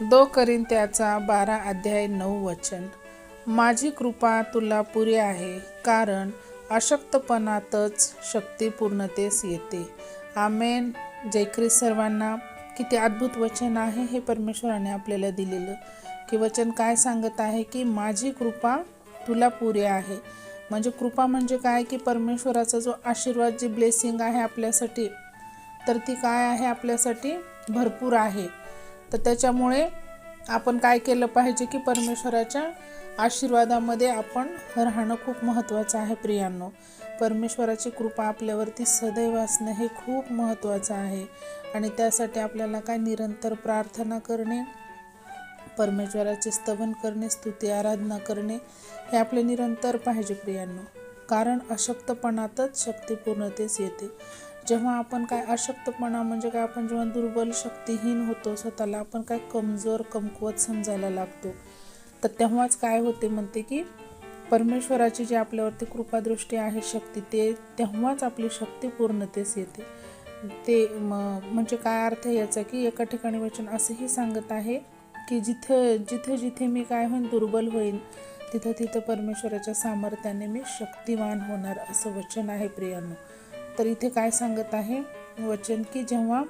दो करिन्त्याचा 12 अध्याय 9 वचन. माझी कृपा तुला पुरे आहे, कारण अशक्तपणातच शक्ती पूर्णतेस येते. आमेन. जय ख्रिस्त सर्वांना. किती अद्भुत वचन आहे हे परमेश्वराने आपल्याला दिलेलं. की वचन काय सांगत आहे की माझी कृपा तुला पुरे आहे. म्हणजे कृपा म्हणजे काय की परमेश्वराचा जो आशीर्वाद, जी ब्लेसिंग आहे आपल्यासाठी, तर ती काय आहे आपल्यासाठी भरपूर आहे. तर त्याच्यामुळे आपण काय केलं पाहिजे की परमेश्वराच्या आशीर्वादामध्ये आपण राहणं खूप महत्त्वाचं आहे प्रियांनो. परमेश्वराची कृपा आपल्यावरती सदैव असणं हे खूप महत्त्वाचं आहे. आणि त्यासाठी आपल्याला काय निरंतर प्रार्थना करणे, परमेश्वराचे स्तवन करणे, स्तुती आराधना करणे हे आपले निरंतर पाहिजे प्रियांनो. कारण अशक्तपणातच शक्ती पूर्णतेस येते. जेव्हा आपण काय अशक्तपणा म्हणजे काय, आपण जेव्हा दुर्बल शक्तिहीन होतो, स्वतःला आपण काय कमजोर कमकुवत समजायला लागतो, तर तेव्हाच काय होते म्हणते की परमेश्वराची जी आपल्यावरती कृपादृष्टी आहे, शक्ती, ते तेव्हाच आपली शक्ती पूर्णतेस येते. ते म्हणजे काय अर्थ याचा की एका ठिकाणी वचन असंही सांगत आहे की जिथे मी काय होईन, दुर्बल होईन, तिथं परमेश्वराच्या सामर्थ्याने मी शक्तिवान होणार, असं वचन आहे प्रियांनो. तर इथे काय सांगत आहे वचन की जेव्हा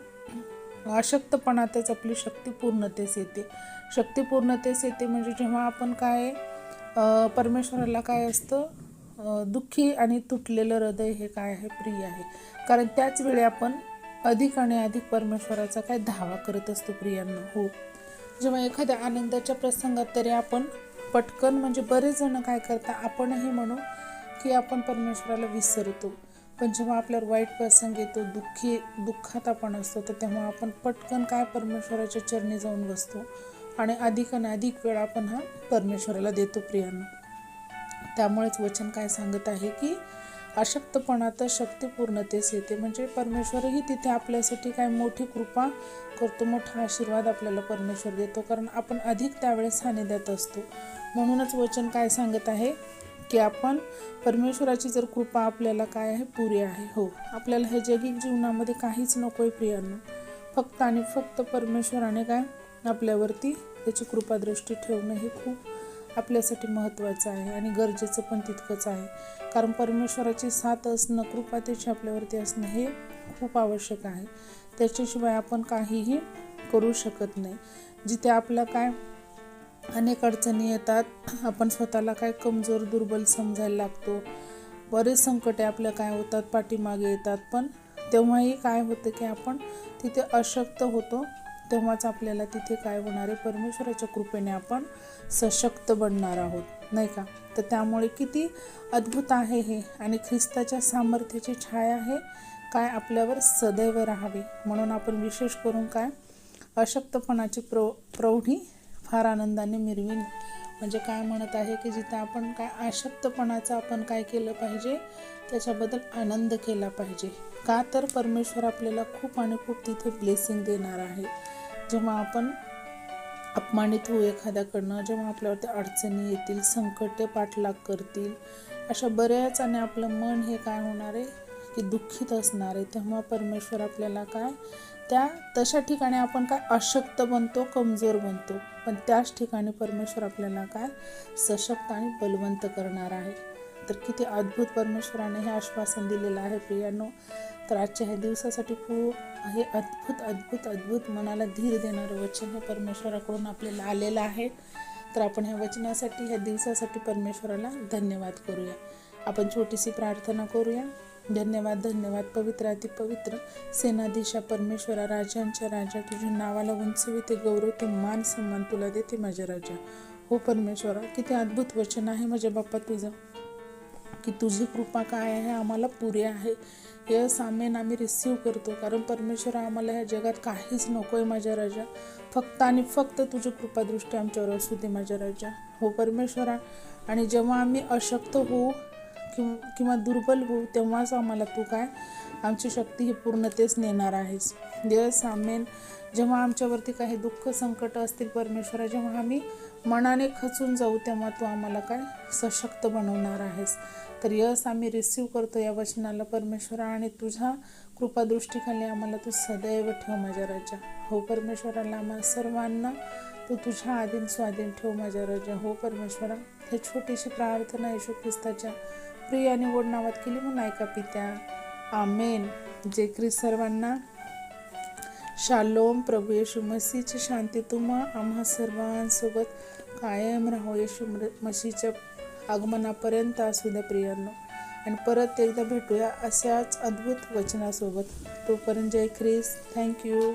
अशक्तपणातच आपली शक्ती पूर्णतेस येते. शक्ती पूर्णतेस येते म्हणजे जेव्हा आपण काय परमेश्वराला काय असतं, दुःखी आणि तुटलेलं हृदय हे काय आहे, प्रिय आहे. कारण त्याच वेळी आपण अधिक आणि अधिक परमेश्वराचा काय धावा करत असतो प्रियांनो. हो, जेव्हा एखाद्या आनंदाच्या प्रसंगात तरी आपण पटकन, म्हणजे बरेच जण काय करतात, आपणही म्हणू की आपण परमेश्वराला विसरतो. पण जेव्हा आपल्यावर वाईट प्रसंग येतो, दुःखात आपण असतो, तर तेव्हा आपण पटकन काय परमेश्वराच्या चरणी जाऊन बसतो आणि अधिक आणि अधिक वेळ आपण हा परमेश्वराला देतो प्रियांनो. त्यामुळेच वचन काय सांगत आहे की अशक्तपणात शक्ती पूर्णतेस येते. म्हणजे परमेश्वरही तिथे आपल्यासाठी काय मोठी कृपा करतो, मोठा आशीर्वाद आपल्याला परमेश्वर देतो, कारण आपण अधिक त्यावेळेस सानिध्यात असतो. म्हणूनच वचन काय सांगत आहे की आपण परमेश्वराची जर कृपा आपल्याला काय आहे, पुरी आहे. हो, आपल्याला हे जगिक जीवनामध्ये काहीच नको आहे प्रियांनो. फक्त आणि फक्त परमेश्वराने काय आपल्यावरती त्याची कृपादृष्टी ठेवणं हे खूप आपल्यासाठी महत्त्वाचं आहे आणि गरजेचं पण तितकंच आहे. कारण परमेश्वराची साथ असणं, कृपा त्याची आपल्यावरती असणं हे खूप आवश्यक आहे. त्याच्याशिवाय आपण काहीही करू शकत नाही. जिथे आपलं काय अनेक अडचणी येतात, आपण स्वतःला काय कमजोर दुर्बल समजायला लागतो, बरेच संकटे आपल्या काय होतात, पाठीमागे येतात, पण तेव्हाही काय होतं की आपण तिथे अशक्त होतो. तेव्हाच आपल्याला तिथे काय होणार आहे, परमेश्वराच्या कृपेने आपण सशक्त बनणार आहोत, नाही का. तर त्यामुळे किती अद्भुत आहे हे. आणि ख्रिस्ताच्या सामर्थ्याची छाया हे काय आपल्यावर सदैव राहावी, म्हणून आपण विशेष करून काय अशक्तपणाची प्रौढी फार आनंदाने मिरवीन. म्हणजे काय म्हणत आहे की जिथे आपण काय अशक्तपणाचं आपण काय केलं पाहिजे, त्याच्याबद्दल आनंद केला पाहिजे. का तर परमेश्वर आपल्याला खूप आणि खूप तिथे ब्लेसिंग देणार आहे. जेव्हा आपण अपमानित होऊ एखाद्याकडनं, जेव्हा आपल्यावरती अडचणी येतील, संकटे पाठलाग करतील, अशा बऱ्याच, आणि आपलं मन हे काय होणार आहे की दुःखित असणार आहे, तेव्हा परमेश्वर आपल्याला काय तशा ठिकाणी आपण काय अशक्त बनतो, कमजोर बनतो, पण त्याच ठिकाणी परमेश्वर आपल्याला काय सशक्त आणि बलवंत करणार आहे. तर किती अद्भुत परमेश्वराने हे आश्वासन दिलेलं आहे प्रियांनो. तर आजच्या ह्या दिवसासाठी खूप हे अद्भुत अद्भुत अद्भुत मनाला धीर देणारं वचन हे परमेश्वराकडून आपल्याला आलेलं आहे. तर आपण ह्या वचनासाठी, ह्या दिवसासाठी परमेश्वराला धन्यवाद करूया. आपण छोटीशी प्रार्थना करूया. धन्यवाद धन्यवाद पवित्र अति पवित्र सेनाधीशा परमेश्वरा, राजांच्या राजा, तुझ्या नावाला उंचविते, गौरवते, मान सन्मान तुला देते माझ्या राजा. हो परमेश्वरा, किती अद्भुत वचन आहे माझ्या बाप्पा तुझं, की तुझी कृपा काय आहे आम्हाला पुरे आहे. यस आमेन, आम्ही रिसीव करतो. कारण परमेश्वरा, आम्हाला ह्या जगात काहीच नको आहे माझ्या राजा, फक्त आणि फक्त तुझी कृपादृष्टी आमच्यावर असू दे माझ्या राजा. हो परमेश्वरा, आणि जेव्हा आम्ही अशक्त होऊ किंवा दुर्बल होऊ, तेव्हाच आम्हाला तू काय आमची शक्ती ही पूर्णतेस नेणार आहेस. Yes amen. जेव्हा आमच्यावरती काही दुःख संकट असतील परमेश्वरा, जेव्हा आम्ही मनाने खचून जाऊ, तेव्हा तू आम्हाला काय सशक्त बनवणार आहेस. तर यस आम्ही रिसीव करतो या वचनाला परमेश्वरा, आणि तुझ्या कृपादृष्टीखाली आम्हाला तू सदैव ठेव माझ्या राजा. हो परमेश्वराला, आम्हाला सर्वांना तू तुझ्या आधीन स्वाधीन ठेव माझ्या राजा. हो परमेश्वरा, हे छोटीशी प्रार्थना येशू ख्रिस्ताच्या प्रिय आणि गोड नावात केली म्हणून ऐका पित्या. आमेन. जे ख्रिस्त सर्वांना शालोम. प्रभू येशू मसीहची शांती तुम्हा आम्हा सर्वांसोबत कायम राहो. येशू मसीहच्या आगमनापर्यंत असू द्या प्रियांनो. आणि परत एकदा भेटूया अशाच अद्भुत वचनासोबत. तोपर्यंत जय ख्रिस्त. थँक्यू.